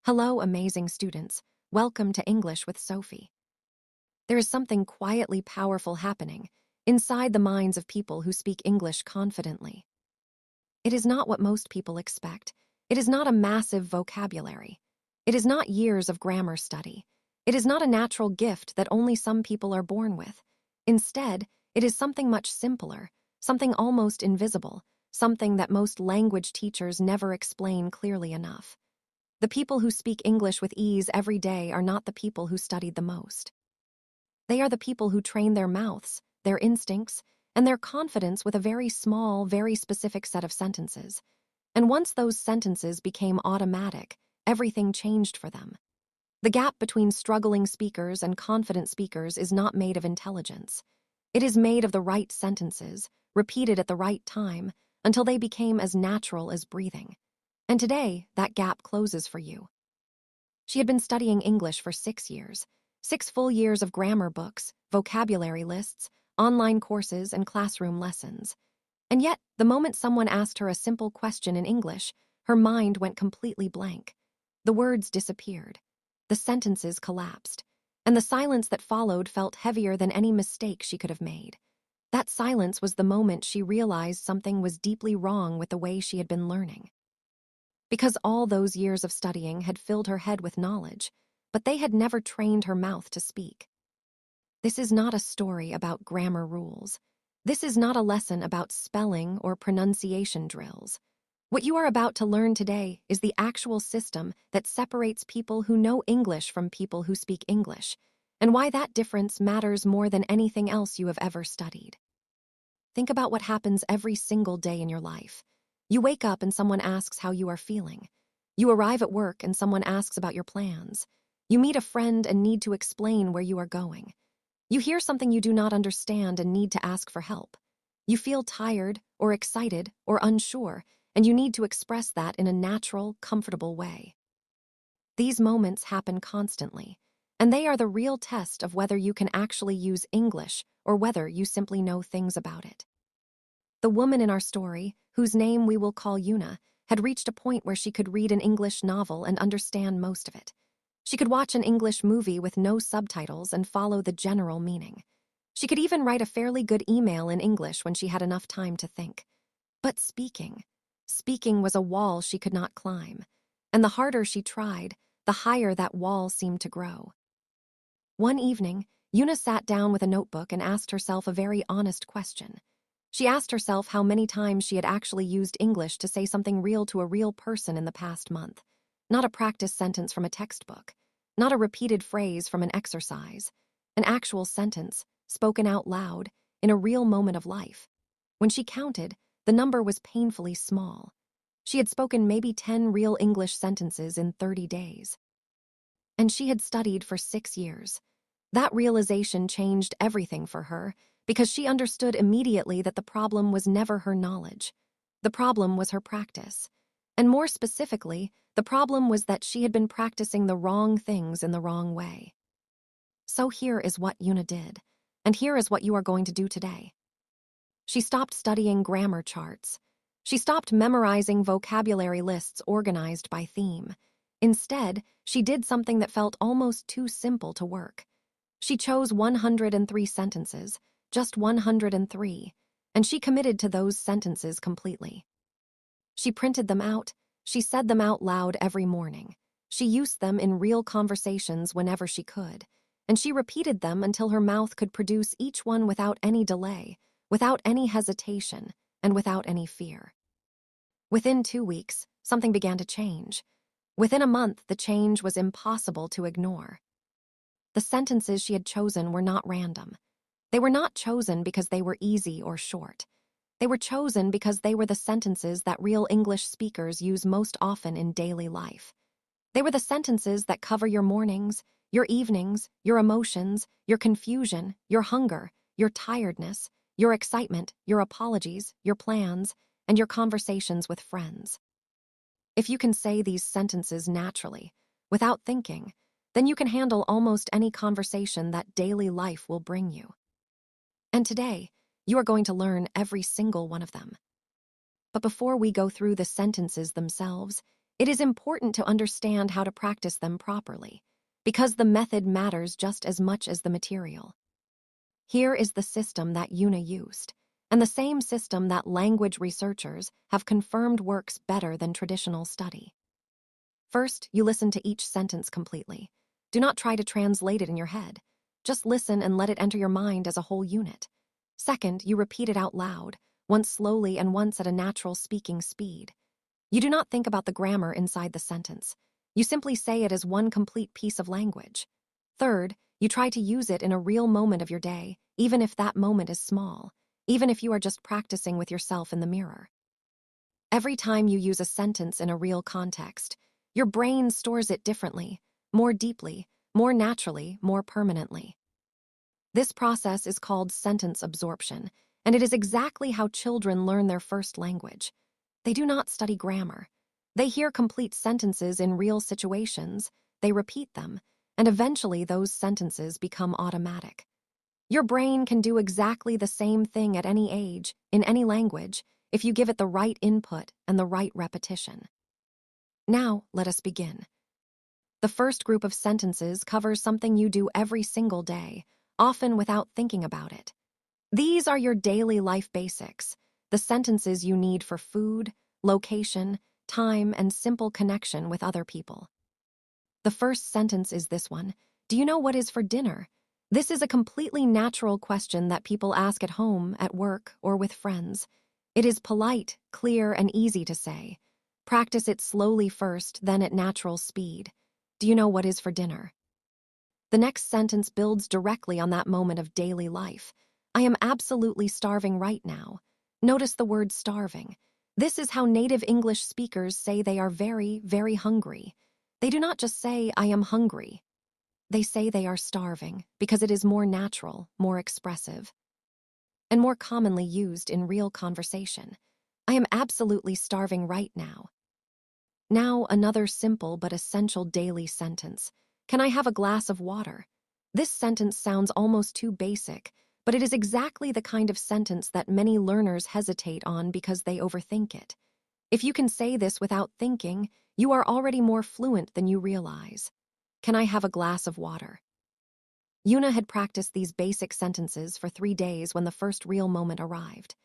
Hello, amazing students. Welcome to English with Sophie. There is something quietly powerful happening inside the minds of people who speak English confidently. It is not what most people expect. It is not a massive vocabulary. It is not years of grammar study. It is not a natural gift that only some people are born with. Instead, it is something much simpler, something almost invisible, something that most language teachers never explain clearly enough. The people who speak English with ease every day are not the people who studied the most. They are the people who train their mouths, their instincts, and their confidence with a very small, very specific set of sentences. And once those sentences became automatic, everything changed for them. The gap between struggling speakers and confident speakers is not made of intelligence. It is made of the right sentences, repeated at the right time, until they became as natural as breathing. And today, that gap closes for you. She had been studying English for 6 years, 6 full years of grammar books, vocabulary lists, online courses, and classroom lessons. And yet, the moment someone asked her a simple question in English, her mind went completely blank. The words disappeared. The sentences collapsed. And the silence that followed felt heavier than any mistake she could have made. That silence was the moment she realized something was deeply wrong with the way she had been learning. Because all those years of studying had filled her head with knowledge, but they had never trained her mouth to speak. This is not a story about grammar rules. This is not a lesson about spelling or pronunciation drills. What you are about to learn today is the actual system that separates people who know English from people who speak English, and why that difference matters more than anything else you have ever studied. Think about what happens every single day in your life. You wake up and someone asks how you are feeling. You arrive at work and someone asks about your plans. You meet a friend and need to explain where you are going. You hear something you do not understand and need to ask for help. You feel tired or excited or unsure, and you need to express that in a natural, comfortable way. These moments happen constantly, and they are the real test of whether you can actually use English or whether you simply know things about it. The woman in our story, whose name we will call Una, had reached a point where she could read an English novel and understand most of it. She could watch an English movie with no subtitles and follow the general meaning. She could even write a fairly good email in English when she had enough time to think. But speaking was a wall she could not climb, and the harder she tried, the higher that wall seemed to grow. One evening, Una sat down with a notebook and asked herself a very honest question. She asked herself how many times she had actually used English to say something real to a real person in the past month. Not a practice sentence from a textbook, not a repeated phrase from an exercise, an actual sentence, spoken out loud, in a real moment of life. When she counted, the number was painfully small. She had spoken maybe 10 real English sentences in 30 days. And she had studied for 6 years. That realization changed everything for her, because she understood immediately that the problem was never her knowledge. The problem was her practice. And more specifically, the problem was that she had been practicing the wrong things in the wrong way. So here is what Una did, and here is what you are going to do today. She stopped studying grammar charts. She stopped memorizing vocabulary lists organized by theme. Instead, she did something that felt almost too simple to work. She chose 103 sentences, just 103, and she committed to those sentences completely. She printed them out, she said them out loud every morning. She used them in real conversations whenever she could, and she repeated them until her mouth could produce each one without any delay, without any hesitation, and without any fear. Within 2 weeks, something began to change. Within a month, the change was impossible to ignore. The sentences she had chosen were not random. They were not chosen because they were easy or short. They were chosen because they were the sentences that real English speakers use most often in daily life. They were the sentences that cover your mornings, your evenings, your emotions, your confusion, your hunger, your tiredness, your excitement, your apologies, your plans, and your conversations with friends. If you can say these sentences naturally, without thinking, then you can handle almost any conversation that daily life will bring you. And today, you are going to learn every single one of them. But before we go through the sentences themselves, It is important to understand how to practice them properly, because the method matters just as much as the material. Here is the system that Una used, and the same system that language researchers have confirmed works better than traditional study. First, you listen to each sentence completely. Do not try to translate it in your head. Just listen and let it enter your mind as a whole unit. Second, you repeat it out loud, once slowly and once at a natural speaking speed. You do not think about the grammar inside the sentence. You simply say it as one complete piece of language. Third, you try to use it in a real moment of your day, even if that moment is small, even if you are just practicing with yourself in the mirror. Every time you use a sentence in a real context, your brain stores it differently, more deeply, more naturally, more permanently. This process is called sentence absorption, and it is exactly how children learn their first language. They do not study grammar. They hear complete sentences in real situations, they repeat them, and eventually those sentences become automatic. Your brain can do exactly the same thing at any age, in any language, if you give it the right input and the right repetition. Now, let us begin. The first group of sentences covers something you do every single day, often without thinking about it. These are your daily life basics, the sentences you need for food, location, time, and simple connection with other people. The first sentence is this one: do you know what is for dinner? This is a completely natural question that people ask at home, at work, or with friends. It is polite, clear, and easy to say. Practice it slowly first, then at natural speed. Do you know what is for dinner? The next sentence builds directly on that moment of daily life. I am absolutely starving right now. Notice the word starving. This is how native English speakers say they are very, very hungry. They do not just say, I am hungry. They say they are starving because it is more natural, more expressive, and more commonly used in real conversation. I am absolutely starving right now. Now, another simple but essential daily sentence. Can I have a glass of water? This sentence sounds almost too basic, but it is exactly the kind of sentence that many learners hesitate on because they overthink it. If you can say this without thinking, you are already more fluent than you realize. Can I have a glass of water? Una had practiced these basic sentences for 3 days when the first real moment arrived.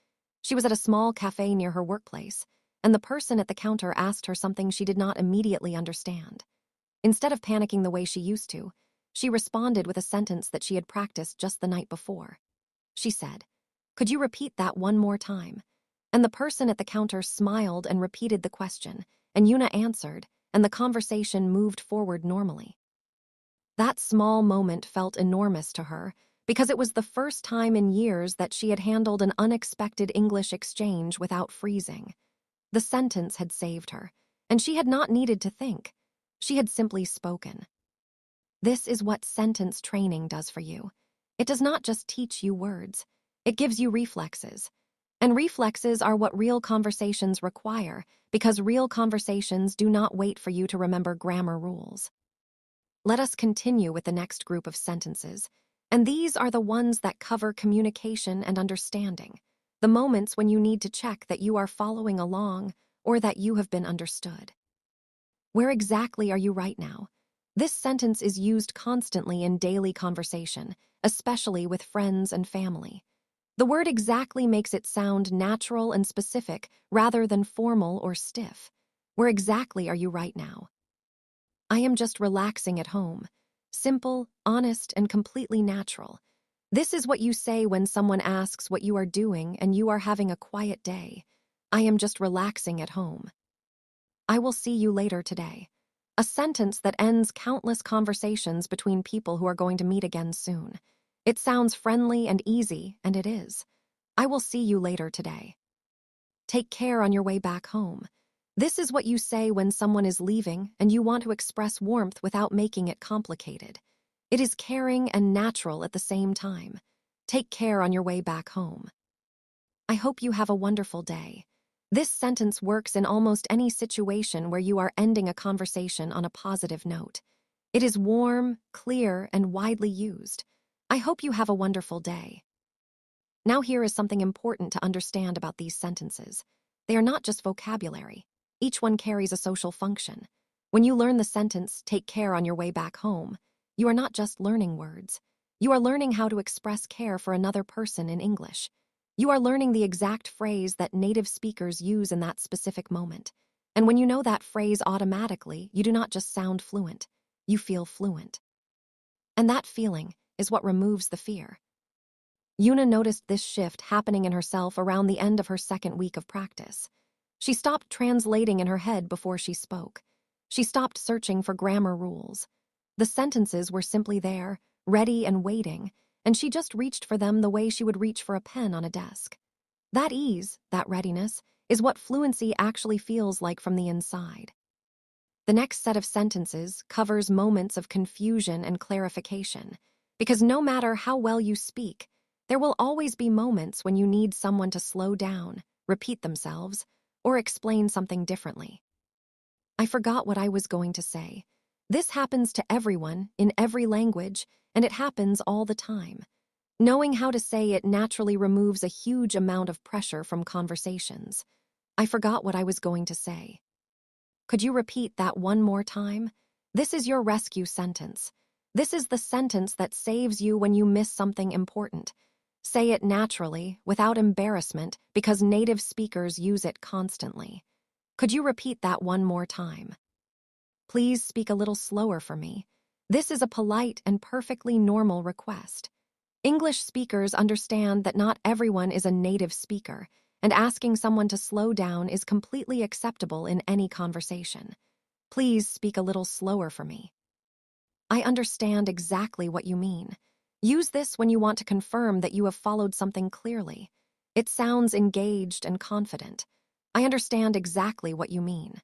She was at a small cafe near her workplace, and the person at the counter asked her something she did not immediately understand. Instead of panicking the way she used to, she responded with a sentence that she had practiced just the night before. She said, "Could you repeat that one more time?" And the person at the counter smiled and repeated the question, and Una answered, and the conversation moved forward normally. That small moment felt enormous to her because it was the first time in years that she had handled an unexpected English exchange without freezing. The sentence had saved her, and she had not needed to think. She had simply spoken. This is what sentence training does for you. It does not just teach you words. It gives you reflexes. And reflexes are what real conversations require, because real conversations do not wait for you to remember grammar rules. Let us continue with the next group of sentences, and these are the ones that cover communication and understanding, the moments when you need to check that you are following along or that you have been understood. Where exactly are you right now? This sentence is used constantly in daily conversation, especially with friends and family. The word exactly makes it sound natural and specific rather than formal or stiff. Where exactly are you right now? I am just relaxing at home. Simple, honest, and completely natural. This is what you say when someone asks what you are doing and you are having a quiet day. I am just relaxing at home. I will see you later today. A sentence that ends countless conversations between people who are going to meet again soon. It sounds friendly and easy, and it is. I will see you later today. Take care on your way back home. This is what you say when someone is leaving and you want to express warmth without making it complicated. It is caring and natural at the same time. Take care on your way back home. I hope you have a wonderful day. This sentence works in almost any situation where you are ending a conversation on a positive note. It is warm, clear, and widely used. I hope you have a wonderful day. Now here is something important to understand about these sentences. They are not just vocabulary. Each one carries a social function. When you learn the sentence, "Take care on your way back home," you are not just learning words. You are learning how to express care for another person in English. You are learning the exact phrase that native speakers use in that specific moment. And when you know that phrase automatically, you do not just sound fluent, you feel fluent. And that feeling is what removes the fear. Yuna noticed this shift happening in herself around the end of her second week of practice. She stopped translating in her head before she spoke. She stopped searching for grammar rules. The sentences were simply there, ready and waiting, and she just reached for them the way she would reach for a pen on a desk. That ease, that readiness, is what fluency actually feels like from the inside. The next set of sentences covers moments of confusion and clarification, because no matter how well you speak, there will always be moments when you need someone to slow down, repeat themselves, or explain something differently. I forgot what I was going to say. This happens to everyone, in every language, and it happens all the time. Knowing how to say it naturally removes a huge amount of pressure from conversations. I forgot what I was going to say. Could you repeat that one more time? This is your rescue sentence. This is the sentence that saves you when you miss something important. Say it naturally, without embarrassment, because native speakers use it constantly. Could you repeat that one more time? Please speak a little slower for me. This is a polite and perfectly normal request. English speakers understand that not everyone is a native speaker, and asking someone to slow down is completely acceptable in any conversation. Please speak a little slower for me. I understand exactly what you mean. Use this when you want to confirm that you have followed something clearly. It sounds engaged and confident. I understand exactly what you mean.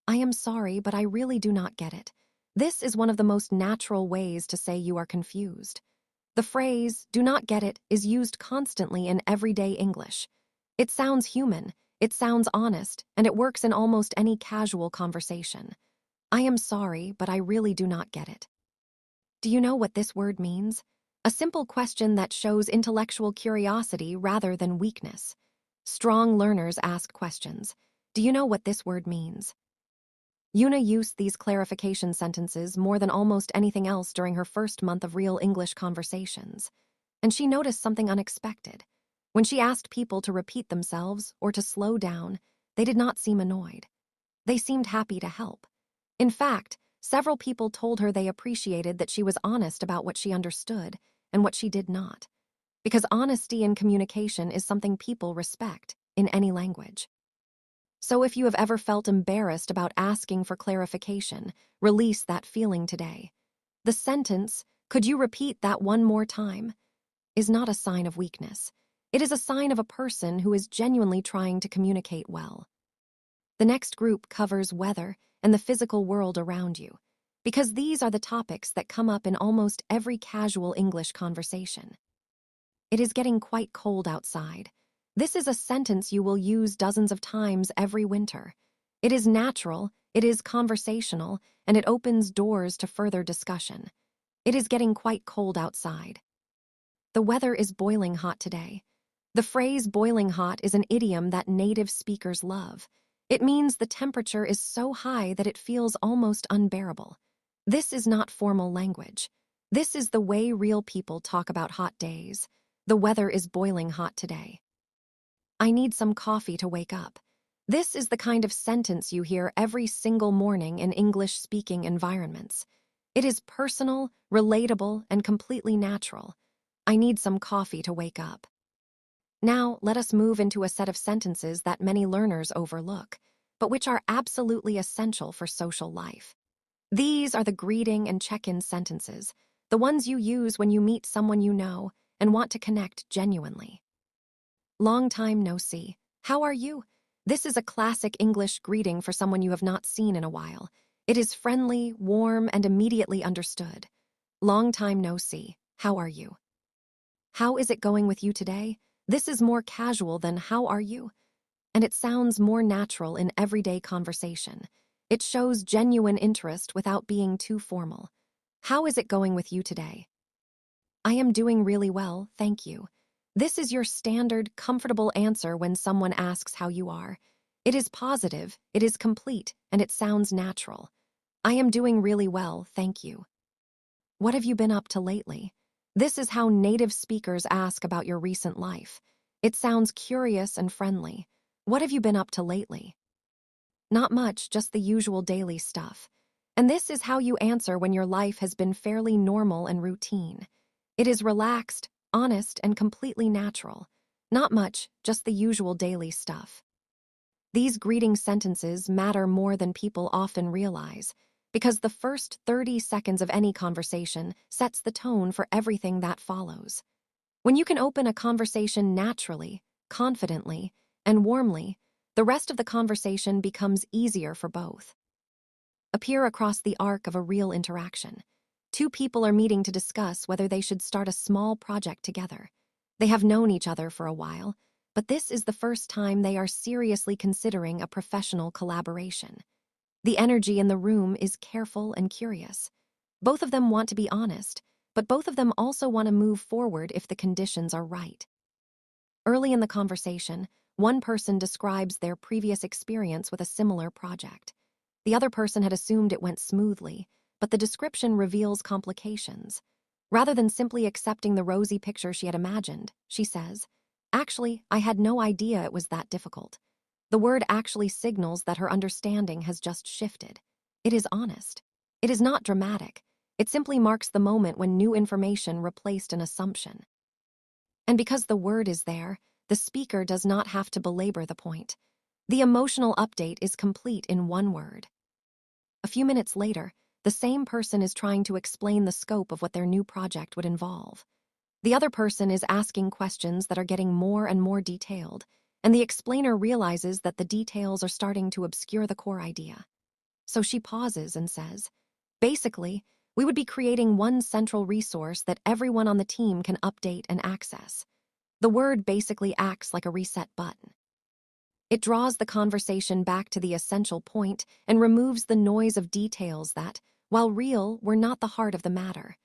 I am sorry, but I really do not get it. This is one of the most natural ways to say you are confused. The phrase, "do not get it," is used constantly in everyday English. It sounds human, it sounds honest, and it works in almost any casual conversation. I am sorry, but I really do not get it. Do you know what this word means? A simple question that shows intellectual curiosity rather than weakness. Strong learners ask questions. Do you know what this word means? Yuna used these clarification sentences more than almost anything else during her first month of real English conversations. And she noticed something unexpected. When she asked people to repeat themselves or to slow down, they did not seem annoyed. They seemed happy to help. In fact, several people told her they appreciated that she was honest about what she understood and what she did not. Because honesty in communication is something people respect in any language. So if you have ever felt embarrassed about asking for clarification, release that feeling today. The sentence, "Could you repeat that one more time?" is not a sign of weakness. It is a sign of a person who is genuinely trying to communicate well. The next group covers weather and the physical world around you, because these are the topics that come up in almost every casual English conversation. It is getting quite cold outside. This is a sentence you will use dozens of times every winter. It is natural, it is conversational, and it opens doors to further discussion. It is getting quite cold outside. The weather is boiling hot today. The phrase boiling hot is an idiom that native speakers love. It means the temperature is so high that it feels almost unbearable. This is not formal language. This is the way real people talk about hot days. The weather is boiling hot today. I need some coffee to wake up. This is the kind of sentence you hear every single morning in English-speaking environments. It is personal, relatable, and completely natural. I need some coffee to wake up. Now, let us move into a set of sentences that many learners overlook, but which are absolutely essential for social life. These are the greeting and check-in sentences, the ones you use when you meet someone you know and want to connect genuinely. Long time no see. How are you? This is a classic English greeting for someone you have not seen in a while. It is friendly, warm, and immediately understood. Long time no see. How are you? How is it going with you today? This is more casual than "how are you?" And it sounds more natural in everyday conversation. It shows genuine interest without being too formal. How is it going with you today? I am doing really well, thank you. This is your standard, comfortable answer when someone asks how you are. It is positive, it is complete, and it sounds natural. I am doing really well, thank you. What have you been up to lately? This is how native speakers ask about your recent life. It sounds curious and friendly. What have you been up to lately? Not much, just the usual daily stuff. And this is how you answer when your life has been fairly normal and routine. It is relaxed, honest, and completely natural. Not much, just the usual daily stuff. These greeting sentences matter more than people often realize, because the first 30 seconds of any conversation sets the tone for everything that follows. When you can open a conversation naturally, confidently, and warmly, the rest of the conversation becomes easier for both. Appear across the arc of a real interaction. Two people are meeting to discuss whether they should start a small project together. They have known each other for a while, but this is the first time they are seriously considering a professional collaboration. The energy in the room is careful and curious. Both of them want to be honest, but both of them also want to move forward if the conditions are right. Early in the conversation, one person describes their previous experience with a similar project. The other person had assumed it went smoothly, but the description reveals complications. Rather than simply accepting the rosy picture she had imagined, she says, "Actually, I had no idea it was that difficult." The word actually signals that her understanding has just shifted. It is honest. It is not dramatic. It simply marks the moment when new information replaced an assumption. And because the word is there, the speaker does not have to belabor the point. The emotional update is complete in one word. A few minutes later, the same person is trying to explain the scope of what their new project would involve. The other person is asking questions that are getting more and more detailed, and the explainer realizes that the details are starting to obscure the core idea. So she pauses and says, "Basically, we would be creating one central resource that everyone on the team can update and access." The word basically acts like a reset button. It draws the conversation back to the essential point and removes the noise of details that, while real, were not the heart of the matter.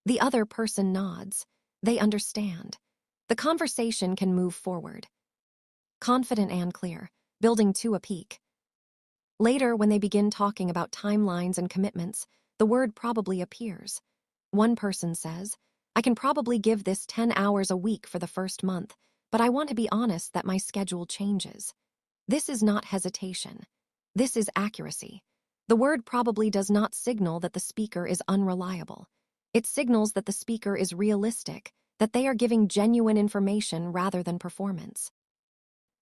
The other person nods. They understand. The conversation can move forward. Confident and clear, building to a peak. Later, when they begin talking about timelines and commitments, the word probably appears. One person says, "I can probably give this 10 hours a week for the first month, but I want to be honest that my schedule changes." This is not hesitation. This is accuracy. The word probably does not signal that the speaker is unreliable. It signals that the speaker is realistic, that they are giving genuine information rather than performance.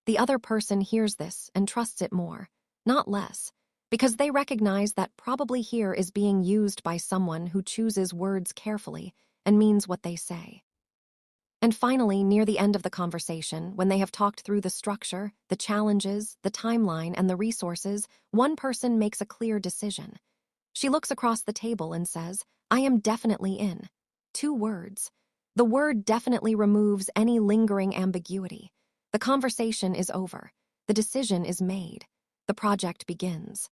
The other person hears this and trusts it more, not less, because they recognize that probably here is being used by someone who chooses words carefully and means what they say. And finally, near the end of the conversation, when they have talked through the structure, the challenges, the timeline, and the resources, one person makes a clear decision. She looks across the table and says, "I am definitely in." 2 words. The word definitely removes any lingering ambiguity. The conversation is over. The decision is made. The project begins.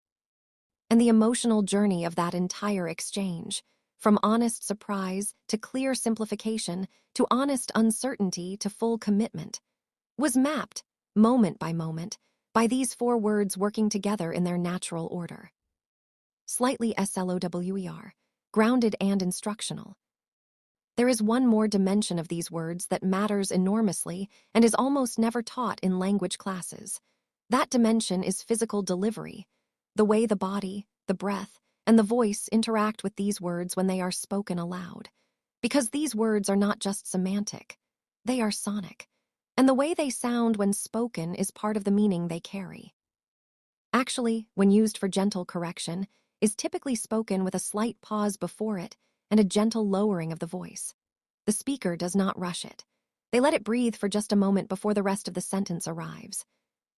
And the emotional journey of that entire exchange, from honest surprise to clear simplification to honest uncertainty to full commitment, was mapped, moment by moment, by these 4 words working together in their natural order. Slightly slower, grounded and instructional. There is one more dimension of these words that matters enormously and is almost never taught in language classes. That dimension is physical delivery, the way the body, the breath, and the voice interact with these words when they are spoken aloud. Because these words are not just semantic, they are sonic, and the way they sound when spoken is part of the meaning they carry. Actually, when used for gentle correction, is typically spoken with a slight pause before it and a gentle lowering of the voice. The speaker does not rush it. They let it breathe for just a moment before the rest of the sentence arrives.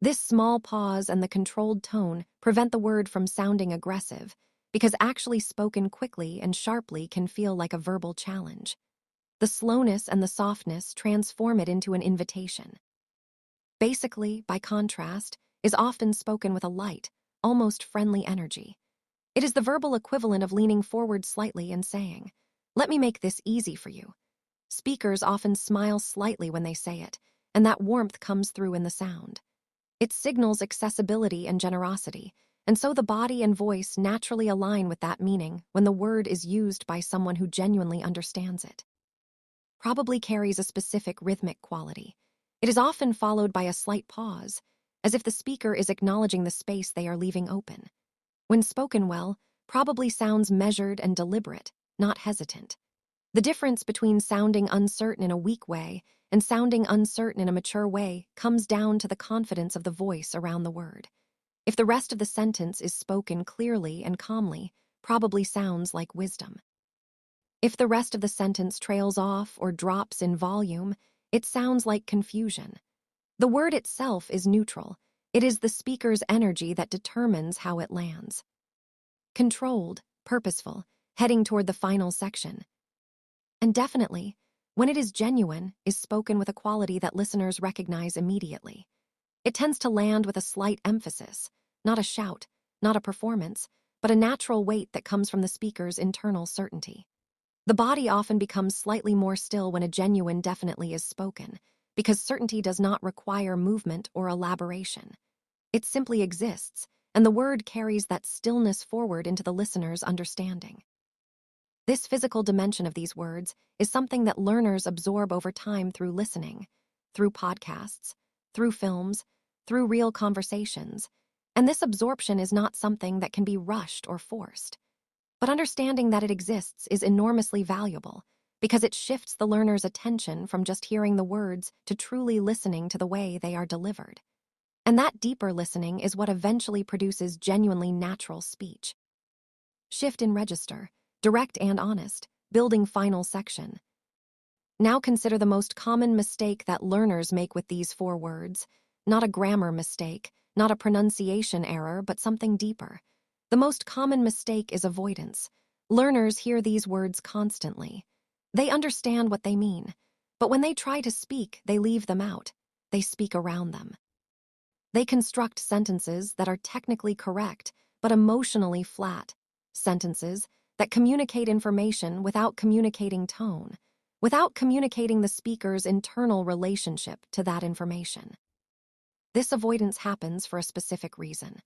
This small pause and the controlled tone prevent the word from sounding aggressive, because actually spoken quickly and sharply can feel like a verbal challenge. The slowness and the softness transform it into an invitation. Basically, by contrast, is often spoken with a light, almost friendly energy. It is the verbal equivalent of leaning forward slightly and saying, "Let me make this easy for you." Speakers often smile slightly when they say it, and that warmth comes through in the sound. It signals accessibility and generosity, and so the body and voice naturally align with that meaning when the word is used by someone who genuinely understands it. Probably carries a specific rhythmic quality. It is often followed by a slight pause, as if the speaker is acknowledging the space they are leaving open. When spoken well, probably sounds measured and deliberate, not hesitant. The difference between sounding uncertain in a weak way and sounding uncertain in a mature way comes down to the confidence of the voice around the word. If the rest of the sentence is spoken clearly and calmly, probably sounds like wisdom. If the rest of the sentence trails off or drops in volume, it sounds like confusion. The word itself is neutral. It is the speaker's energy that determines how it lands. Controlled, purposeful, heading toward the final section. And definitely, when it is genuine, is spoken with a quality that listeners recognize immediately. It tends to land with a slight emphasis, not a shout, not a performance, but a natural weight that comes from the speaker's internal certainty. The body often becomes slightly more still when a genuine definitely is spoken, because certainty does not require movement or elaboration. It simply exists, and the word carries that stillness forward into the listener's understanding. This physical dimension of these words is something that learners absorb over time through listening, through podcasts, through films, through real conversations, and this absorption is not something that can be rushed or forced. But understanding that it exists is enormously valuable because it shifts the learner's attention from just hearing the words to truly listening to the way they are delivered. And that deeper listening is what eventually produces genuinely natural speech. Shift in register, direct and honest, building final section. Now consider the most common mistake that learners make with these 4 words. Not a grammar mistake, not a pronunciation error, but something deeper. The most common mistake is avoidance. Learners hear these words constantly. They understand what they mean, but when they try to speak, they leave them out. They speak around them. They construct sentences that are technically correct, but emotionally flat. Sentences that communicate information without communicating tone, without communicating the speaker's internal relationship to that information. This avoidance happens for a specific reason.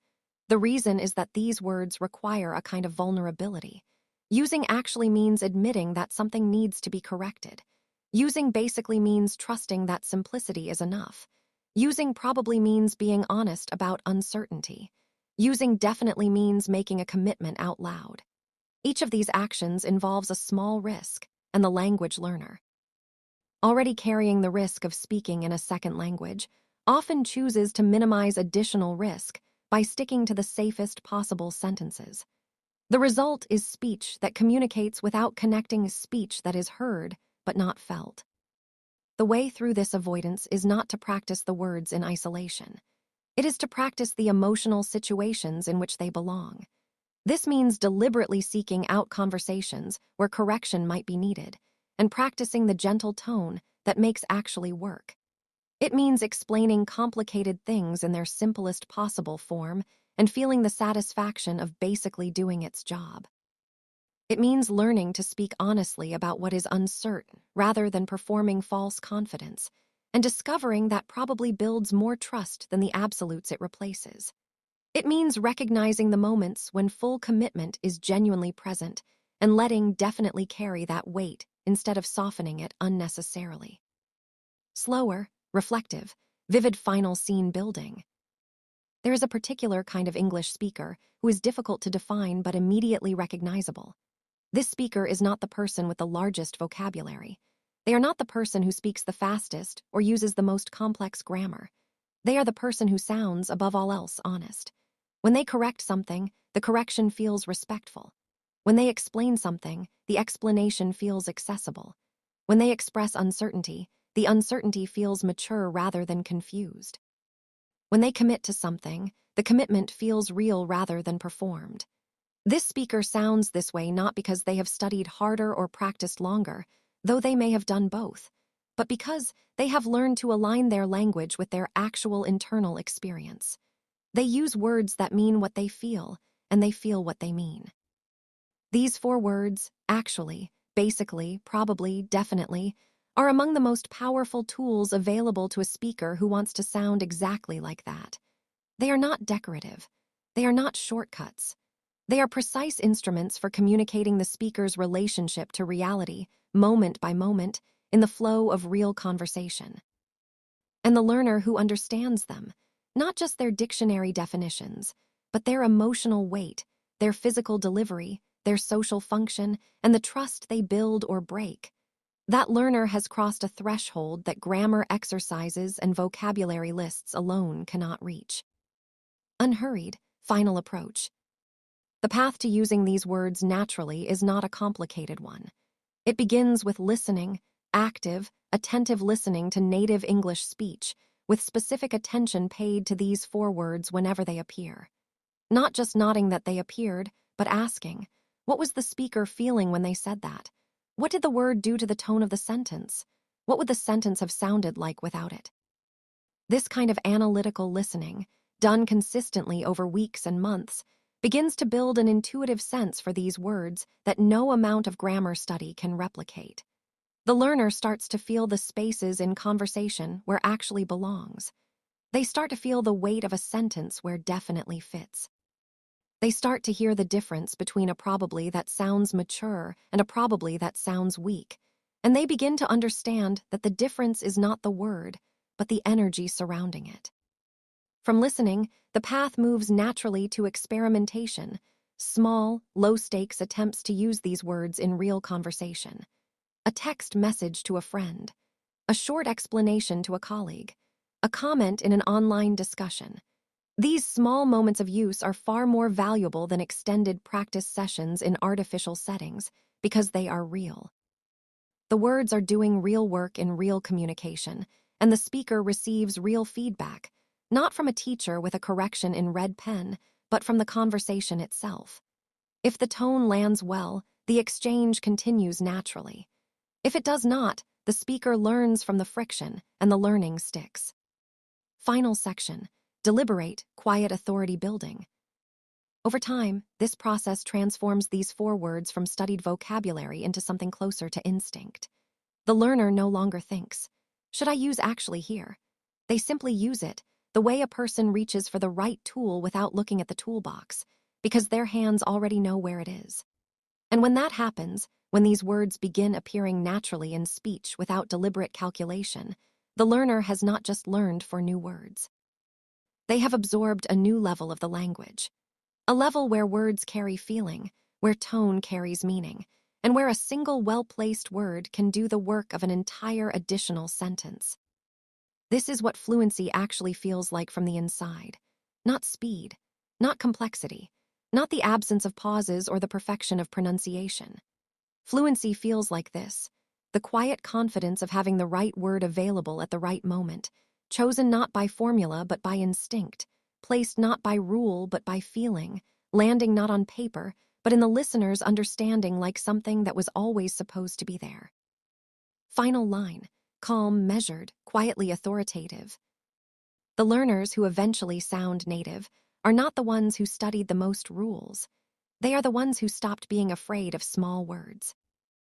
The reason is that these words require a kind of vulnerability. Using actually means admitting that something needs to be corrected. Using basically means trusting that simplicity is enough. Using probably means being honest about uncertainty. Using definitely means making a commitment out loud. Each of these actions involves a small risk, and the language learner, already carrying the risk of speaking in a second language, often chooses to minimize additional risk by sticking to the safest possible sentences. The result is speech that communicates without connecting speech that is heard but not felt. The way through this avoidance is not to practice the words in isolation. It is to practice the emotional situations in which they belong. This means deliberately seeking out conversations where correction might be needed and practicing the gentle tone that makes actually work. It means explaining complicated things in their simplest possible form and feeling the satisfaction of basically doing its job. It means learning to speak honestly about what is uncertain rather than performing false confidence, and discovering that probably builds more trust than the absolutes it replaces. It means recognizing the moments when full commitment is genuinely present and letting definitely carry that weight instead of softening it unnecessarily. Slower, reflective, vivid final scene building. There is a particular kind of English speaker who is difficult to define but immediately recognizable. This speaker is not the person with the largest vocabulary. They are not the person who speaks the fastest or uses the most complex grammar. They are the person who sounds, above all else, honest. When they correct something, the correction feels respectful. When they explain something, the explanation feels accessible. When they express uncertainty, the uncertainty feels mature rather than confused. When they commit to something, the commitment feels real rather than performed. This speaker sounds this way not because they have studied harder or practiced longer, though they may have done both, but because they have learned to align their language with their actual internal experience. They use words that mean what they feel, and they feel what they mean. These 4 words, actually, basically, probably, definitely, are among the most powerful tools available to a speaker who wants to sound exactly like that. They are not decorative. They are not shortcuts. They are precise instruments for communicating the speaker's relationship to reality, moment by moment, in the flow of real conversation. And the learner who understands them, not just their dictionary definitions, but their emotional weight, their physical delivery, their social function, and the trust they build or break. That learner has crossed a threshold that grammar exercises and vocabulary lists alone cannot reach. Unhurried, final approach. The path to using these words naturally is not a complicated one. It begins with listening, active, attentive listening to native English speech, with specific attention paid to these 4 words whenever they appear. Not just nodding that they appeared, but asking, what was the speaker feeling when they said that? What did the word do to the tone of the sentence? What would the sentence have sounded like without it? This kind of analytical listening, done consistently over weeks and months, begins to build an intuitive sense for these words that no amount of grammar study can replicate. The learner starts to feel the spaces in conversation where actually belongs. They start to feel the weight of a sentence where definitely fits. They start to hear the difference between a probably that sounds mature and a probably that sounds weak, and they begin to understand that the difference is not the word, but the energy surrounding it. From listening, the path moves naturally to experimentation, small, low-stakes attempts to use these words in real conversation. A text message to a friend, a short explanation to a colleague, a comment in an online discussion. These small moments of use are far more valuable than extended practice sessions in artificial settings because they are real. The words are doing real work in real communication, and the speaker receives real feedback, not from a teacher with a correction in red pen, but from the conversation itself. If the tone lands well, the exchange continues naturally. If it does not, the speaker learns from the friction, and the learning sticks. Final section: deliberate, quiet authority building. Over time, this process transforms these 4 words from studied vocabulary into something closer to instinct. The learner no longer thinks, should I use actually here? They simply use it, the way a person reaches for the right tool without looking at the toolbox, because their hands already know where it is. And when that happens, when these words begin appearing naturally in speech without deliberate calculation, the learner has not just learned 4 new words. They have absorbed a new level of the language, a level where words carry feeling, where tone carries meaning, and where a single well-placed word can do the work of an entire additional sentence. This is what fluency actually feels like from the inside. Not speed, not complexity, not the absence of pauses or the perfection of pronunciation. Fluency feels like this: the quiet confidence of having the right word available at the right moment, chosen not by formula but by instinct, placed not by rule but by feeling, landing not on paper but in the listener's understanding like something that was always supposed to be there. Final line: calm, measured, quietly authoritative. The learners who eventually sound native are not the ones who studied the most rules. They are the ones who stopped being afraid of small words.